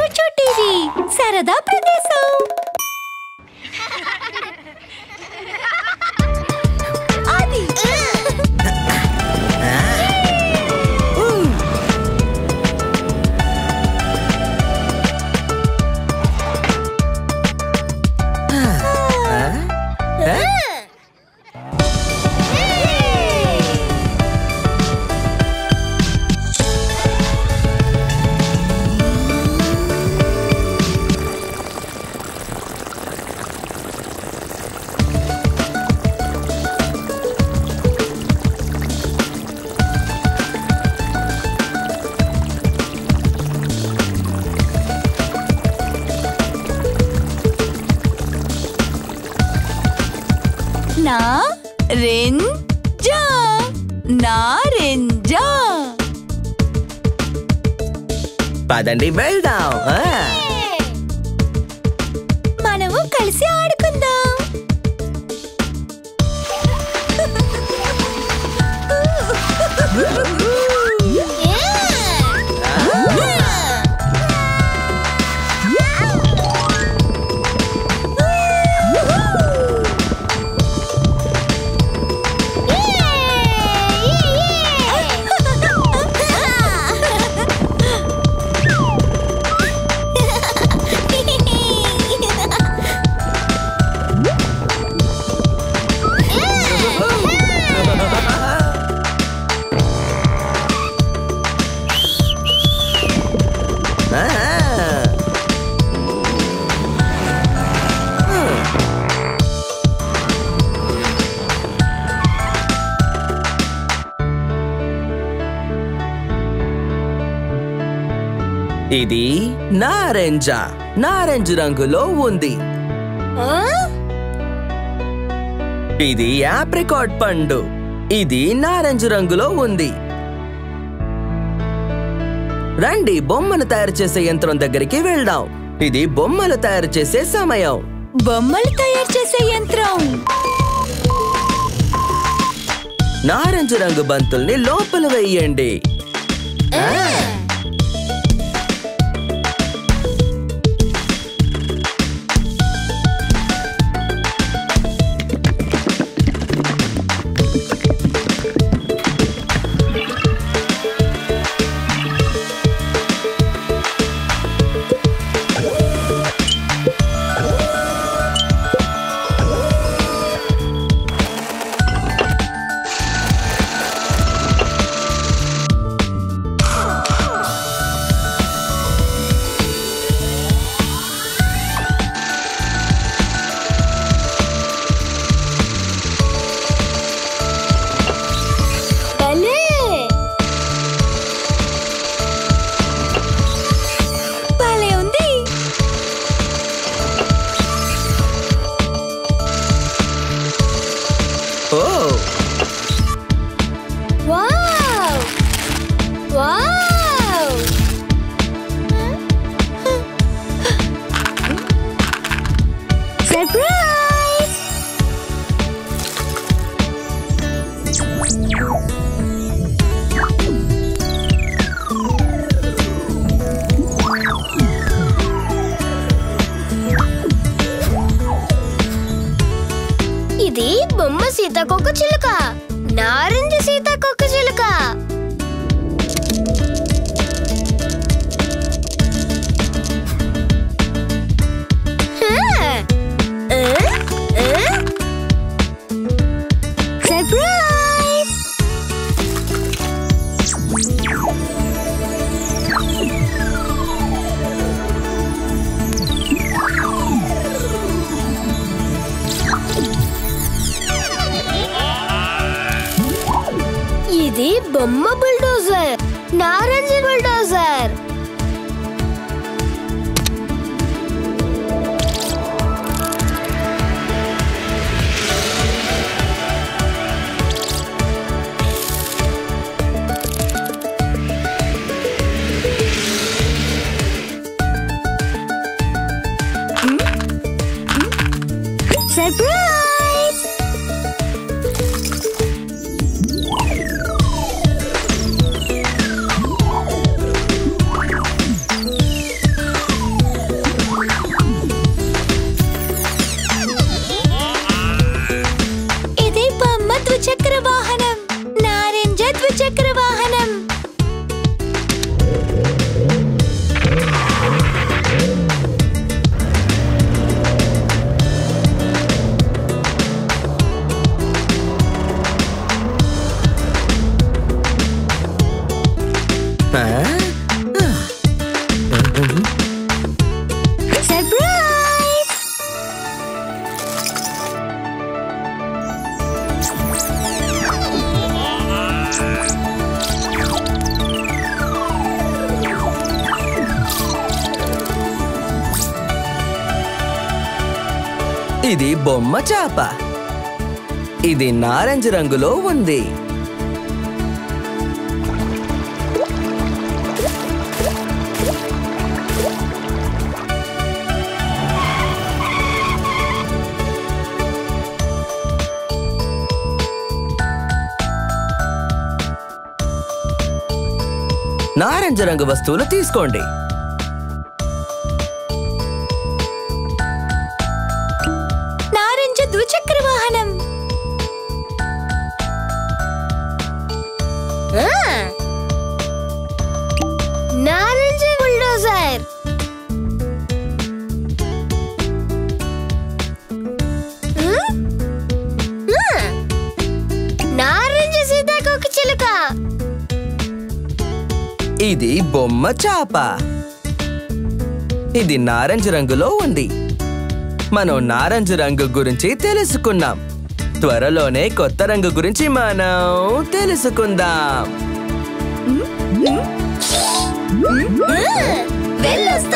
ChuChuTV సరదా ప్రదేశం. అది నారింజ నారింజ. పదండి వెళ్దాం. మనము కలిసి ఆడుకుందాం. ఇది నారింజ నారింజ రంగులో ఉంది. ఇది ఆప్రికాట్ పండు. ఇది నారింజ రంగులో ఉంది. రండి బొమ్మను తయారు చేసే యంత్రం దగ్గరికి వెళ్దాం. ఇది బొమ్మలు తయారు చేసే సమయం. బొమ్మలు తయారు చేసే యంత్రం. నారింజ రంగు బంతుల్ని లోపల వేయండి. ఇది బొమ్మ సీతాకోక చిలుక. నారింజ సీతాకోక చిలుక. సర్ప్రైజ్! ఇది బొమ్మ బుల్డోజర్. నారింజ బుల్డోజర్. సర్ప్రైజ్! సర్ప్రైజ్! ఇది బొమ్మ చేప. ఇది నారింజ రంగులో ఉంది. నారింజ రంగు వస్తువులు తీసుకోండి. నారింజ ద్విచక్ర వాహనం. నారింజ బుల్డోజర్. నారింజ సీతాకోక చిలుక. ఇది బొమ్మ చేప. ఇది నారింజ రంగులో ఉంది. మనం నారింజ రంగు గురించి తెలుసుకున్నాం. త్వరలోనే కొత్త రంగు గురించి మనం తెలుసుకుందాం. వెళ్ళొస్తా.